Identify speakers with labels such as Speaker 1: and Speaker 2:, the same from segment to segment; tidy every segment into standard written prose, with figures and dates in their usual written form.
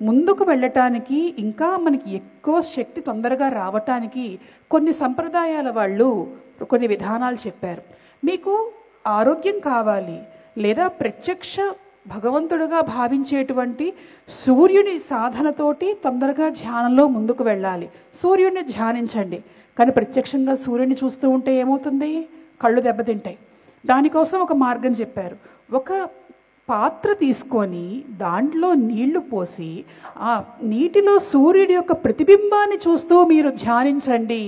Speaker 1: ముందుకు వెళ్ళటానికి, ఇంకా మనకి ఎక్కువ శక్తి తొందరగా రావటానికి కొన్ని సంప్రదాయాల వాళ్ళు కొన్ని విధానాలు చెప్పారు. మీకు ఆరోగ్యం కావాలి లేదా ప్రత్యక్ష భగవంతుడుగా భావించేటువంటి సూర్యుని సాధనతోటి తొందరగా ధ్యానంలో ముందుకు వెళ్ళాలి. సూర్యుడిని ధ్యానించండి. కానీ ప్రత్యక్షంగా సూర్యుని చూస్తూ ఉంటే ఏమవుతుంది? కళ్ళు దెబ్బతింటాయి. దానికోసం ఒక మార్గం చెప్పారు. ఒక పాత్ర తీసుకొని దాంట్లో నీళ్లు పోసి ఆ నీటిలో సూర్యుడి యొక్క ప్రతిబింబాన్ని చూస్తూ మీరు ధ్యానించండి.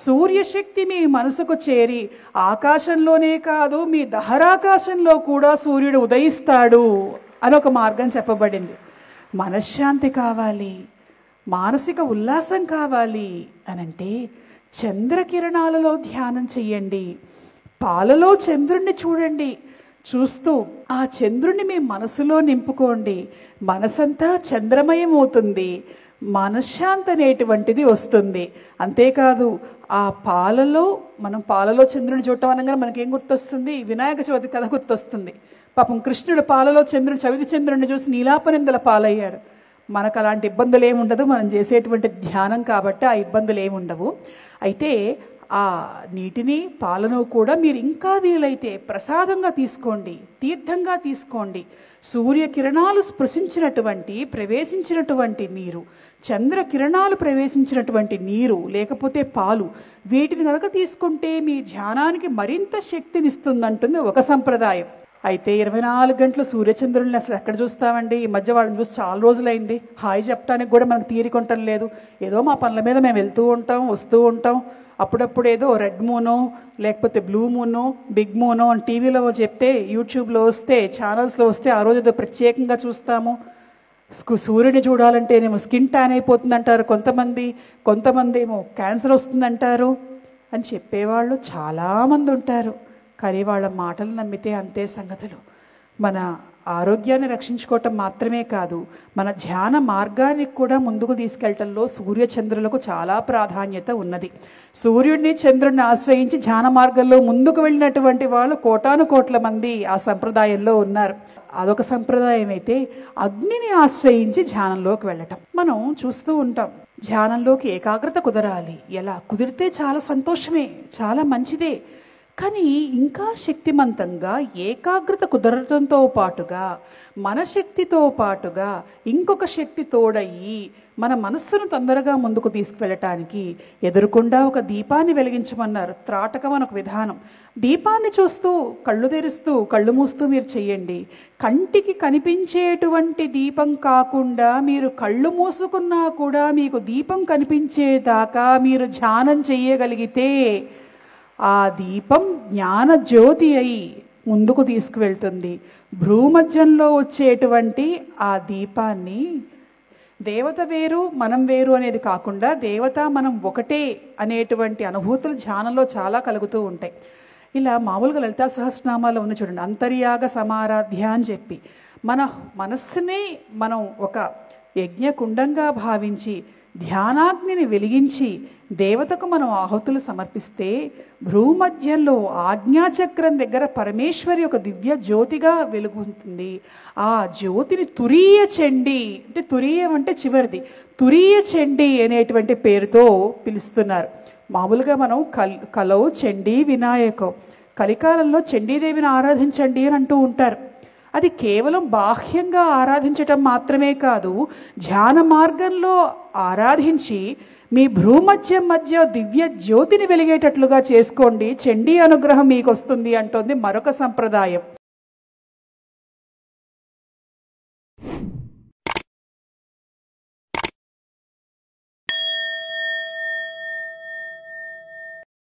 Speaker 1: సూర్యశక్తి మీ మనసుకు చేరి ఆకాశంలోనే కాదు మీ దహరాకాశంలో కూడా సూర్యుడు ఉదయిస్తాడు అని ఒక మార్గం చెప్పబడింది. మనశ్శాంతి కావాలి, మానసిక ఉల్లాసం కావాలి అనంటే చంద్రకిరణాలలో ధ్యానం చెయ్యండి. పాలలో చంద్రుణ్ణి చూడండి. చూస్తూ ఆ చంద్రుణ్ణి మీ మనసులో నింపుకోండి. మనసంతా చంద్రమయం అవుతుంది. మనశ్శాంతి అనేటువంటిది వస్తుంది. అంతేకాదు ఆ పాలలో చంద్రుని చూడటం అనగా మనకేం గుర్తొస్తుంది? వినాయక చవితి కథ గుర్తొస్తుంది. పాపం కృష్ణుడు పాలలో చవితి చంద్రుడిని చూసి నీలాపనిందల పాలయ్యాడు. మనకు అలాంటి ఇబ్బందులు ఏముండదు. మనం చేసేటువంటి ధ్యానం కాబట్టి ఆ ఇబ్బందులు ఏముండవు. అయితే ఆ నీటిని పాలను కూడా మీరు ఇంకా వీలైతే ప్రసాదంగా తీసుకోండి, తీర్థంగా తీసుకోండి. సూర్యకిరణాలు ప్రవేశించినటువంటి నీరు, చంద్రకిరణాలు ప్రవేశించినటువంటి నీరు లేకపోతే పాలు, వీటిని కనుక తీసుకుంటే మీ ధ్యానానికి మరింత శక్తినిస్తుందంటుంది ఒక సంప్రదాయం. అయితే 24 గంటలు సూర్యచంద్రుల్ని అసలు ఎక్కడ చూస్తామండి? ఈ మధ్య వాళ్ళని చూసి చాలా రోజులైంది. హాయి చెప్పడానికి కూడా మనకు తీరికొంటం లేదు. ఏదో మా పనుల మీద మేము వెళ్తూ ఉంటాం, వస్తూ ఉంటాం. అప్పుడప్పుడు ఏదో రెడ్ మూనో లేకపోతే బ్లూ మూనో బిగ్ మూనో అని టీవీలో చెప్తే, యూట్యూబ్లో వస్తే, ఛానల్స్లో వస్తే ఆ రోజు ఏదో ప్రత్యేకంగా చూస్తాము. సూర్యుని చూడాలంటేనేమో స్కిన్ ట్యాన్ అయిపోతుందంటారు కొంతమంది ఏమో క్యాన్సర్ వస్తుందంటారు అని చెప్పేవాళ్ళు చాలామంది ఉంటారు. కానీ వాళ్ళ మాటలు నమ్మితే అంతే సంగతులు. మన ఆరోగ్యాన్ని రక్షించుకోవటం మాత్రమే కాదు, మన ధ్యాన మార్గానికి కూడా ముందుకు తీసుకెళ్లటంలో సూర్యచంద్రులకు చాలా ప్రాధాన్యత ఉన్నది. సూర్యుడిని చంద్రుడిని ఆశ్రయించి ధ్యాన మార్గంలో ముందుకు వెళ్ళినటువంటి వాళ్ళు కోటాను కోట్ల మంది ఆ సంప్రదాయంలో ఉన్నారు. అదొక సంప్రదాయం అయితే, అగ్నిని ఆశ్రయించి ధ్యానంలోకి వెళ్ళటం మనం చూస్తూ ఉంటాం. ధ్యానంలోకి ఏకాగ్రత కుదరాలి. ఎలా కుదిరితే చాలా సంతోషమే, చాలా మంచిదే. కానీ ఇంకా శక్తిమంతంగా ఏకాగ్రత కుదరటంతో పాటుగా మన శక్తితో పాటుగా ఇంకొక శక్తి తోడయ్యి మన మనస్సును తొందరగా ముందుకు తీసుకువెళ్ళటానికి ఎదురుకుండా ఒక దీపాన్ని వెలిగించమన్నారు. త్రాటకం అని ఒక విధానం. దీపాన్ని చూస్తూ కళ్ళు తెరుస్తూ కళ్ళు మూస్తూ మీరు చెయ్యండి. కంటికి కనిపించేటువంటి దీపం కాకుండా మీరు కళ్ళు మూసుకున్నా కూడా మీకు దీపం కనిపించేదాకా మీరు ధ్యానం చెయ్యగలిగితే ఆ దీపం జ్ఞాన జ్యోతి అయి ముందుకు తీసుకువెళ్తుంది. భ్రూమధ్యంలో వచ్చేటువంటి ఆ దీపాన్ని దేవత వేరు మనం వేరు అనేది కాకుండా దేవత మనం ఒకటే అనేటువంటి అనుభూతులు ధ్యానంలో చాలా కలుగుతూ ఉంటాయి. ఇలా మామూలుగా లలితా సహస్రనామాల్లో ఉన్న చూడండి, అంతర్యాగ సమారాధ్య అని చెప్పి మన మనస్సునే మనం ఒక యజ్ఞకుండంగా భావించి ధ్యానాగ్నిని వెలిగించి దేవతకు మనం ఆహుతులు సమర్పిస్తే భ్రూమధ్యంలో ఆజ్ఞాచక్రం దగ్గర పరమేశ్వరి ఒక దివ్య జ్యోతిగా వెలుగుతుంది. ఆ జ్యోతిని తురీయ చండి అంటే, తురీయం అంటే చివరిది, తురీయ చండి అనేటువంటి పేరుతో పిలుస్తున్నారు. మామూలుగా మనం కలౌ చండీ వినాయకం, కలికాలంలో చండీదేవిని ఆరాధించండి అని అంటూ ఉంటారు. అది కేవలం బాహ్యంగా ఆరాధించటం మాత్రమే కాదు, ధ్యాన మార్గంలో ఆరాధించి మీ భ్రూమధ్యం మధ్య దివ్య జ్యోతిని వెలిగేటట్లుగా చేసుకోండి, చండీ అనుగ్రహం మీకు వస్తుంది అంటోంది మరొక సంప్రదాయం.